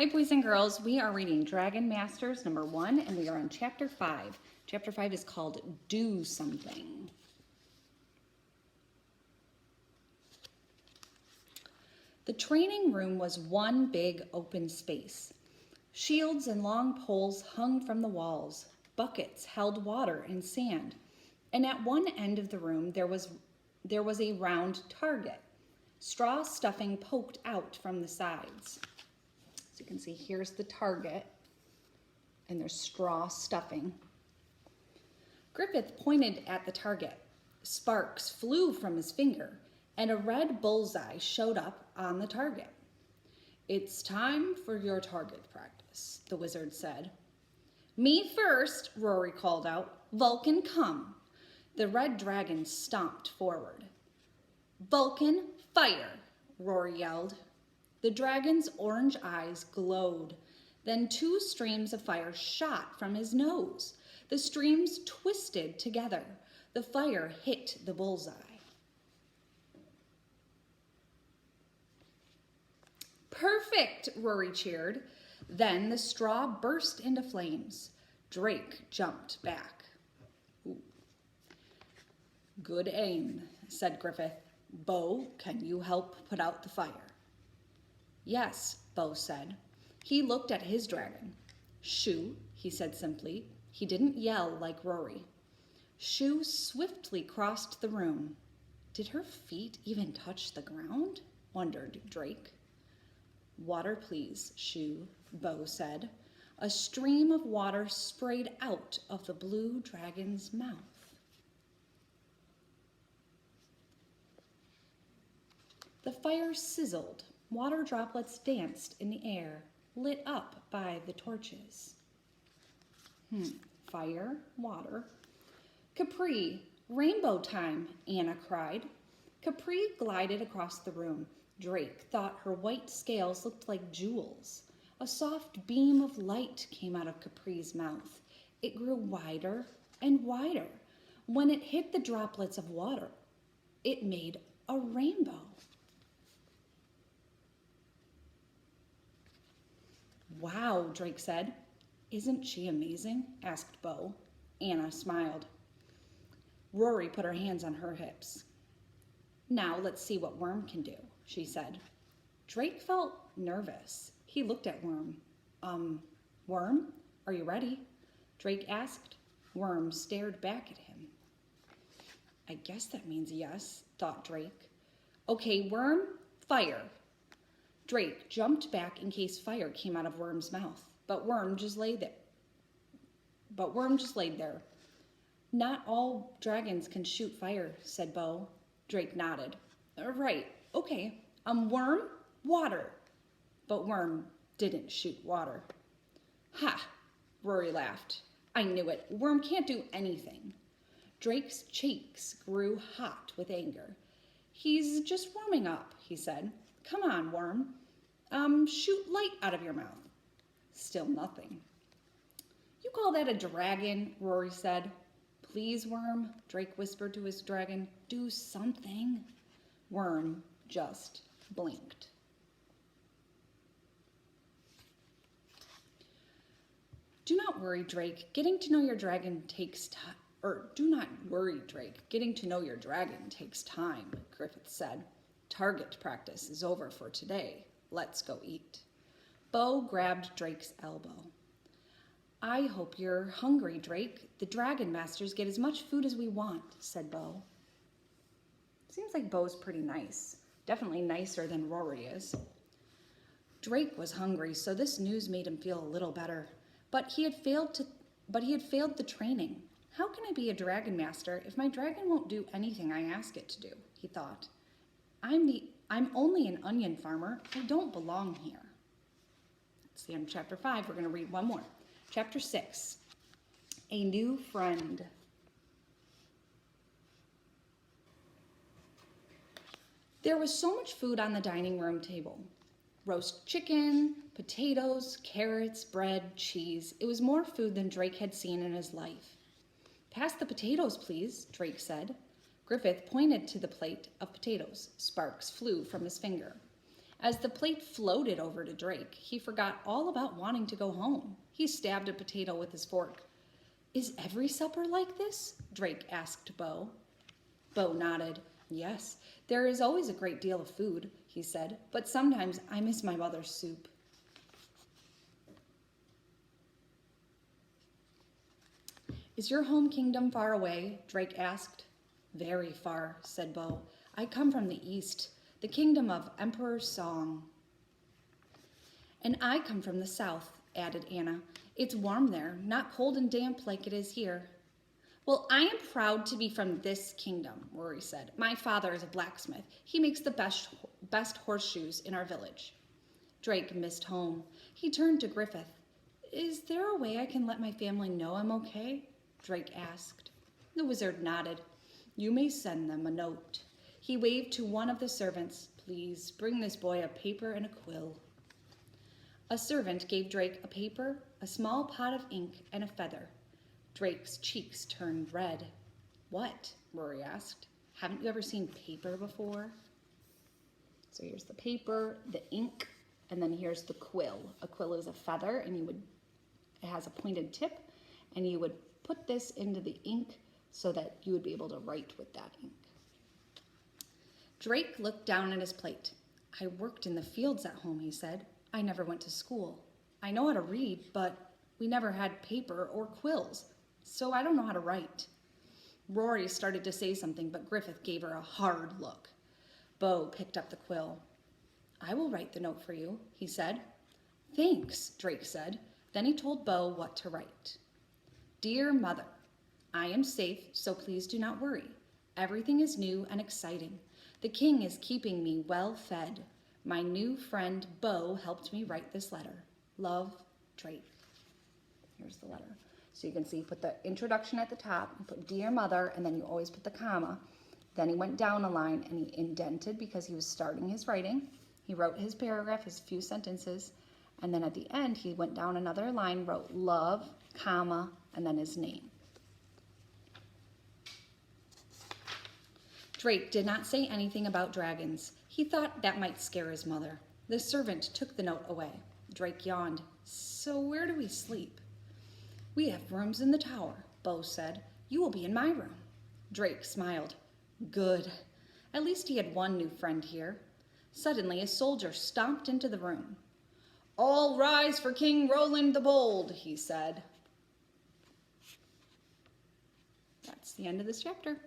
Hi, boys and girls. We are reading Dragon Masters number 1, and we are on chapter 5. Chapter 5 is called Do Something. The training room was one big open space. Shields and long poles hung from the walls. Buckets held water and sand. And at one end of the room, there was a round target. Straw stuffing poked out from the sides. You can see here's the target, and there's straw stuffing. Griffith pointed at the target. Sparks flew from his finger, and a red bullseye showed up on the target. "It's time for your target practice," the wizard said. "Me first," Rory called out. "Vulcan, come." The red dragon stomped forward. "Vulcan, fire," Rory yelled. The dragon's orange eyes glowed. Then 2 streams of fire shot from his nose. The streams twisted together. The fire hit the bullseye. "Perfect," Rory cheered. Then the straw burst into flames. Drake jumped back. Ooh. "Good aim," said Griffith. "Bo, can you help put out the fire?" "Yes," Bo said. He looked at his dragon. "Shoo," he said simply. He didn't yell like Rory. Shoo swiftly crossed the room. Did her feet even touch the ground? Wondered Drake. "Water, please, Shoo," Bo said. A stream of water sprayed out of the blue dragon's mouth. The fire sizzled. Water droplets danced in the air, lit up by the torches. Fire, water. "Capri, rainbow time," Anna cried. Capri glided across the room. Drake thought her white scales looked like jewels. A soft beam of light came out of Capri's mouth. It grew wider and wider. When it hit the droplets of water, it made a rainbow. "Wow," Drake said. "Isn't she amazing?" asked Bo. Anna smiled. Rory put her hands on her hips. "Now let's see what Worm can do," she said. Drake felt nervous. He looked at Worm. Worm, are you ready?" Drake asked. Worm stared back at him. "I guess that means yes," thought Drake. "Okay, Worm, fire." Drake jumped back in case fire came out of Worm's mouth, but Worm just laid there. "Not all dragons can shoot fire," said Bo. Drake nodded. "Right, okay. Worm, water." But Worm didn't shoot water. "Ha!" Rory laughed. "I knew it. Worm can't do anything." Drake's cheeks grew hot with anger. "He's just warming up," he said. "Come on, Worm. Shoot light out of your mouth." Still nothing. "You call that a dragon?" Rory said. "Please, Worm," Drake whispered to his dragon. "Do something." Worm just blinked. Do not worry, Drake. Getting to know your dragon takes time. Do not worry, Drake. Getting to know your dragon takes time, Griffith said. "Target practice is over for today. Let's go eat." Bo grabbed Drake's elbow. "I hope you're hungry, Drake. The Dragon Masters get as much food as we want," said Bo. Seems like Bo's pretty nice. Definitely nicer than Rory is. Drake was hungry, so this news made him feel a little better. But he had failed the training. "How can I be a Dragon Master if my dragon won't do anything I ask it to do?" he thought. I'm only an onion farmer. I don't belong here." That's the end of chapter 5. We're going to read one more. Chapter 6, A New Friend. There was so much food on the dining room table. Roast chicken, potatoes, carrots, bread, cheese. It was more food than Drake had seen in his life. "Pass the potatoes, please," Drake said. Griffith pointed to the plate of potatoes. Sparks flew from his finger. As the plate floated over to Drake, he forgot all about wanting to go home. He stabbed a potato with his fork. "Is every supper like this?" Drake asked Bo. Bo nodded. "Yes, there is always a great deal of food," he said, "but sometimes I miss my mother's soup." "Is your home kingdom far away?" Drake asked. "Very far," said Bo. "I come from the east, the kingdom of Emperor Song." "And I come from the south," added Anna. "It's warm there, not cold and damp like it is here." "Well, I am proud to be from this kingdom," Rory said. "My father is a blacksmith. He makes the best horseshoes in our village." Drake missed home. He turned to Griffith. "Is there a way I can let my family know I'm okay?" Drake asked. The wizard nodded. "You may send them a note." He waved to one of the servants. "Please bring this boy a paper and a quill." A servant gave Drake a paper, a small pot of ink, and a feather. Drake's cheeks turned red. "What?" Rory asked. "Haven't you ever seen paper before?" So here's the paper, the ink, and then here's the quill. A quill is a feather, and it has a pointed tip, and you would put this into the ink so that you would be able to write with that ink. Drake looked down at his plate. "I worked in the fields at home," he said. "I never went to school. I know how to read, but we never had paper or quills, so I don't know how to write." Rory started to say something, but Griffith gave her a hard look. Bo picked up the quill. "I will write the note for you," he said. "Thanks," Drake said. Then he told Bo what to write. "Dear Mother, I am safe, so please do not worry. Everything is new and exciting. The king is keeping me well fed. My new friend Bo helped me write this letter. Love, Drake." Here's the letter. So you can see, put the introduction at the top, you put "Dear Mother," and then you always put the comma. Then he went down a line and he indented because he was starting his writing. He wrote his paragraph, his few sentences, and then at the end he went down another line, wrote "love," comma, and then his name. Drake did not say anything about dragons. He thought that might scare his mother. The servant took the note away. Drake yawned. "So where do we sleep?" "We have rooms in the tower," Bo said. "You will be in my room." Drake smiled. Good. At least he had one new friend here. Suddenly a soldier stomped into the room. "All rise for King Roland the Bold," he said. That's the end of this chapter.